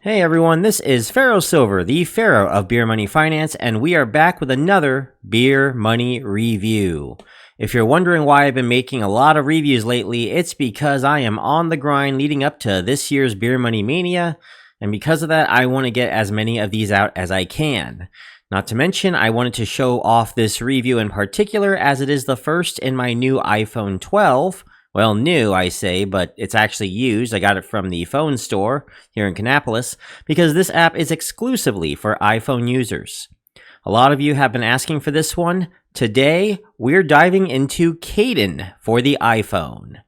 Hey everyone, this is Pharaoh Silver, the Pharaoh of Beer Money Finance, and we are back with another Beer Money review. If you're wondering why I've been making a lot of reviews lately, it's because I am on the grind leading up to this year's Beer Money Mania, and because of that, I want to get as many of these out as I can. Not to mention, I wanted to show off this review in particular as it is the first in my new iPhone 12. Well, new, I say, but it's actually used. I got it from the phone store here in Kannapolis because this app is exclusively for iPhone users. A lot of you have been asking for this one. Today, we're diving into Caden for the iPhone.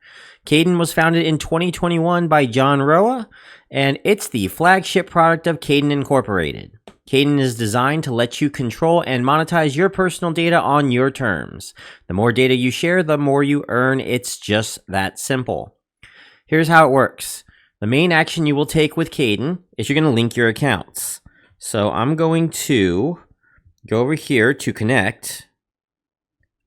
Caden was founded in 2021 by John Roa, and it's the flagship product of Caden Incorporated. Caden is designed to let you control and monetize your personal data on your terms. The more data you share, the more you earn. It's just that simple. Here's how it works. The main action you will take with Caden is you're going to link your accounts. So I'm going to go over here to connect.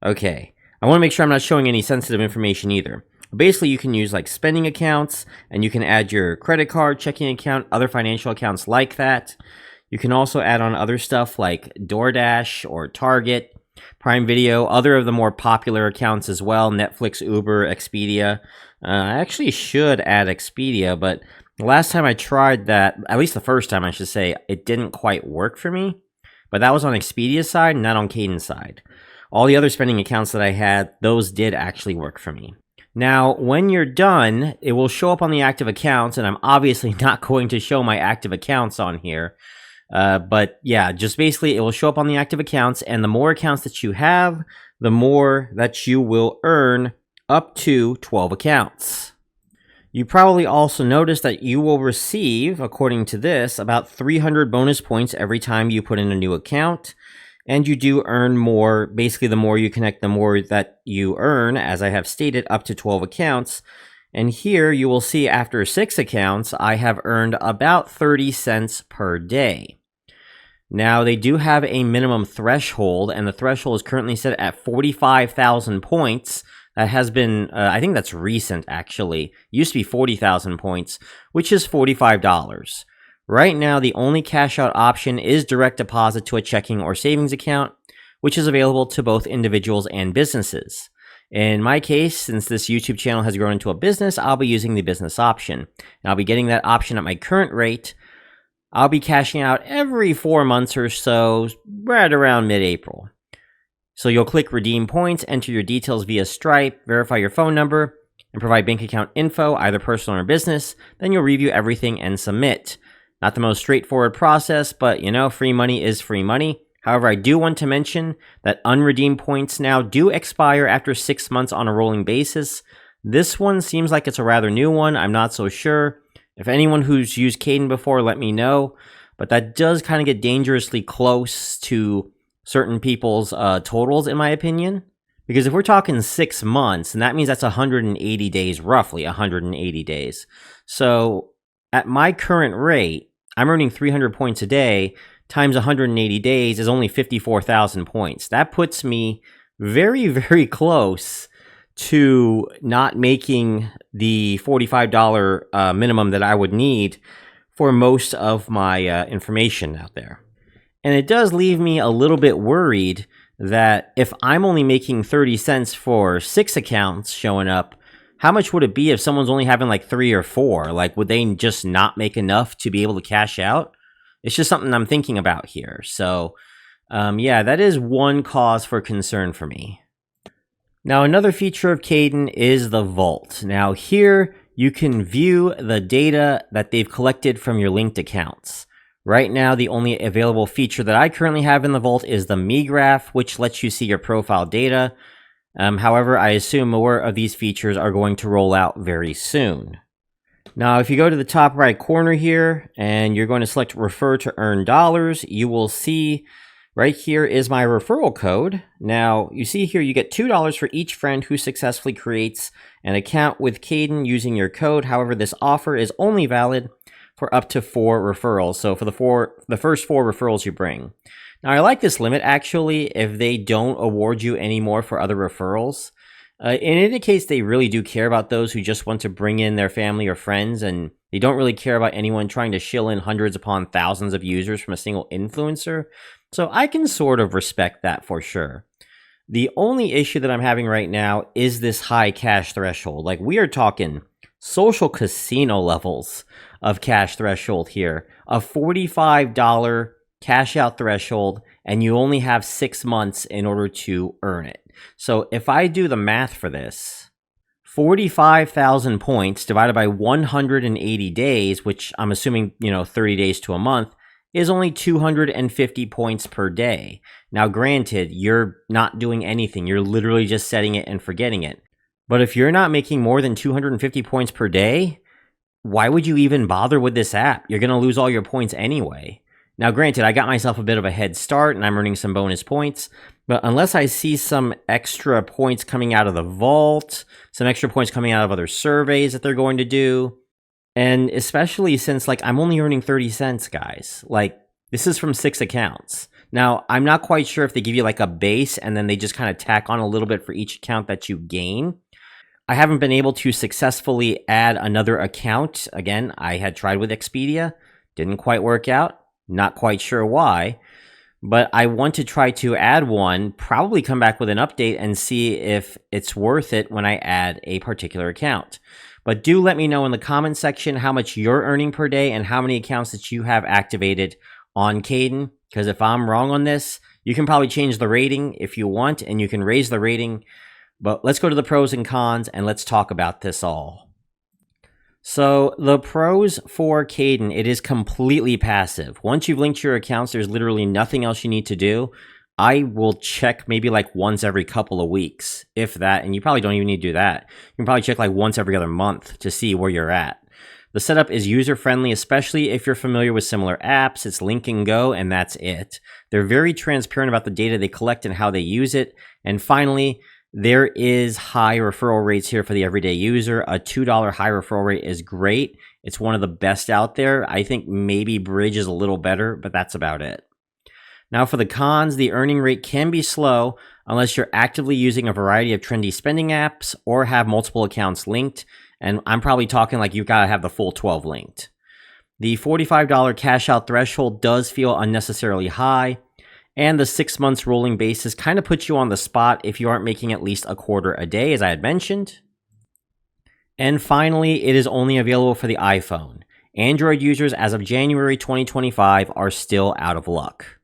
Okay. I want to make sure I'm not showing any sensitive information either. Basically, you can use like spending accounts, and you can add your credit card, checking account, other financial accounts like that. You can also add on other stuff like DoorDash or Target, Prime Video, other of the more popular accounts as well, Netflix, Uber, Expedia. I actually should add Expedia, but the last time I tried that, at least the first time I should say, it didn't quite work for me. But that was on Expedia's side, not on Caden's side. All the other spending accounts that I had, those did actually work for me. Now, when you're done, it will show up on the active accounts, and I'm obviously not going to show my active accounts on here. But yeah, just basically it will show up on the active accounts, and the more accounts that you have, the more that you will earn, up to 12 accounts. You probably also noticed that you will receive, according to this, about 300 bonus points every time you put in a new account, and you do earn more. Basically, the more you connect, the more that you earn, as I have stated, up to 12 accounts. And here you will see after 6 accounts, I have earned about 30 cents per day. Now, they do have a minimum threshold, and the threshold is currently set at 45,000 points. That has been, I think that's recent, actually. It used to be 40,000 points, which is $45. Right now, the only cash out option is direct deposit to a checking or savings account, which is available to both individuals and businesses. In my case, since this YouTube channel has grown into a business, I'll be using the business option. And I'll be getting that option at my current rate. I'll be cashing out every 4 months or so, right around mid-April. So you'll click Redeem Points, enter your details via Stripe, verify your phone number, and provide bank account info, either personal or business. Then you'll review everything and submit. Not the most straightforward process, but you know, free money is free money. However, I do want to mention that unredeemed points now do expire after 6 months on a rolling basis. This one seems like it's a rather new one. I'm not so sure. If anyone who's used Caden before, let me know. But that does kind of get dangerously close to certain people's totals, in my opinion. Because if we're talking 6 months, and that means that's 180 days, roughly 180 days. So at my current rate, I'm earning 300 points a day, times 180 days is only 54,000 points. That puts me very, very close to not making the $45 minimum that I would need for most of my information out there. And it does leave me a little bit worried that if I'm only making 30 cents for 6 accounts showing up, how much would it be if someone's only having like 3 or 4? Like, would they just not make enough to be able to cash out? It's just something I'm thinking about here. So, yeah, that is one cause for concern for me. Now, another feature of Caden is the Vault. Now, here you can view the data that they've collected from your linked accounts. Right now, the only available feature that I currently have in the Vault is the Me Graph, which lets you see your profile data. However, I assume more of these features are going to roll out very soon. Now, if you go to the top right corner here, and you're going to select Refer to Earn Dollars, you will see right here is my referral code. Now, you see here you get $2 for each friend who successfully creates an account with Caden using your code. However, this offer is only valid for up to 4 referrals. So for the first 4 referrals you bring. Now, I like this limit, actually, if they don't award you any more for other It indicates they really do care about those who just want to bring in their family or friends, and They don't really care about anyone trying to shill in hundreds upon thousands of users from a single influencer. So I can sort of respect that for sure. The only issue that I'm having right now is this high cash threshold. Like, we are talking social casino levels of cash threshold here. A $45 cash out threshold, and you only have 6 months in order to earn it. So if I do the math for this, 45,000 points divided by 180 days, which I'm assuming, 30 days to a month, is only 250 points per day. Now, granted, you're not doing anything. You're literally just setting it and forgetting it. But if you're not making more than 250 points per day, why would you even bother with this app? You're going to lose all your points anyway. Now, granted, I got myself a bit of a head start and I'm earning some bonus points, but unless I see some extra points coming out of the vault, some extra points coming out of other surveys that they're going to do, and especially since, I'm only earning 30 cents, guys. This is from 6 accounts. Now, I'm not quite sure if they give you a base and then they just kind of tack on a little bit for each account that you gain. I haven't been able to successfully add another account. Again, I had tried with Expedia. Didn't quite work out. Not quite sure why. But I want to try to add one, probably come back with an update and see if it's worth it when I add a particular account. But do let me know in the comment section how much you're earning per day and how many accounts that you have activated on Caden. Because if I'm wrong on this, you can probably change the rating if you want, and you can raise the rating. But let's go to the pros and cons, and let's talk about this all. So the pros for Caden, it is completely passive. Once you've linked your accounts, there's literally nothing else you need to do. I will check maybe once every couple of weeks, if that, and you probably don't even need to do that. You can probably check once every other month to see where you're at. The setup is user-friendly, especially if you're familiar with similar apps. It's link and go, and that's it. They're very transparent about the data they collect and how they use it. And finally, there is high referral rates here for the everyday user. A $2 high referral rate is great. It's one of the best out there. I think maybe Bridge is a little better, but that's about it. Now for the cons, the earning rate can be slow unless you're actively using a variety of trendy spending apps or have multiple accounts linked. And I'm probably talking you've got to have the full 12 linked. The $45 cash out threshold does feel unnecessarily high. And the 6 months rolling basis kind of puts you on the spot if you aren't making at least a quarter a day, as I had mentioned. And finally, it is only available for the iPhone. Android users as of January 2025 are still out of luck.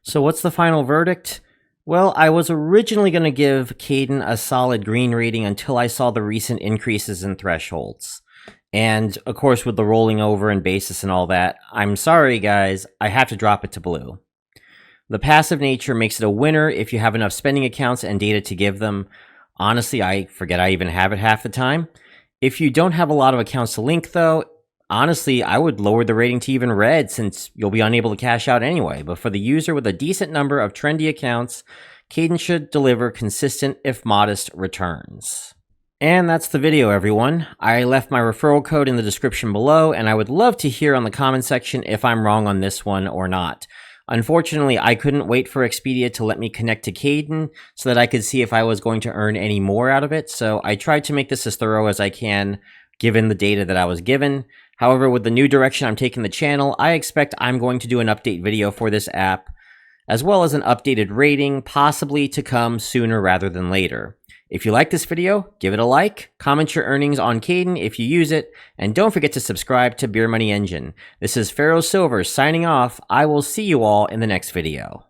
So what's the final verdict? Well, I was originally going to give Caden a solid green rating until I saw the recent increases in thresholds. And, of course, with the rolling over and basis and all that, I'm sorry, guys, I have to drop it to blue. The passive nature makes it a winner if you have enough spending accounts and data to give them. Honestly, I forget I even have it half the time. If you don't have a lot of accounts to link, though, honestly, I would lower the rating to even red since you'll be unable to cash out anyway. But for the user with a decent number of trendy accounts, Caden should deliver consistent, if modest, returns. And that's the video, everyone. I left my referral code in the description below, and I would love to hear on the comment section if I'm wrong on this one or not. Unfortunately, I couldn't wait for Expedia to let me connect to Caden so that I could see if I was going to earn any more out of it, so I tried to make this as thorough as I can, given the data that I was given. However, with the new direction I'm taking the channel, I expect I'm going to do an update video for this app, as well as an updated rating, possibly to come sooner rather than later. If you like this video, give it a like, comment your earnings on Caden if you use it, and don't forget to subscribe to Beer Money Engine. This is Pharaoh Silver signing off. I will see you all in the next video.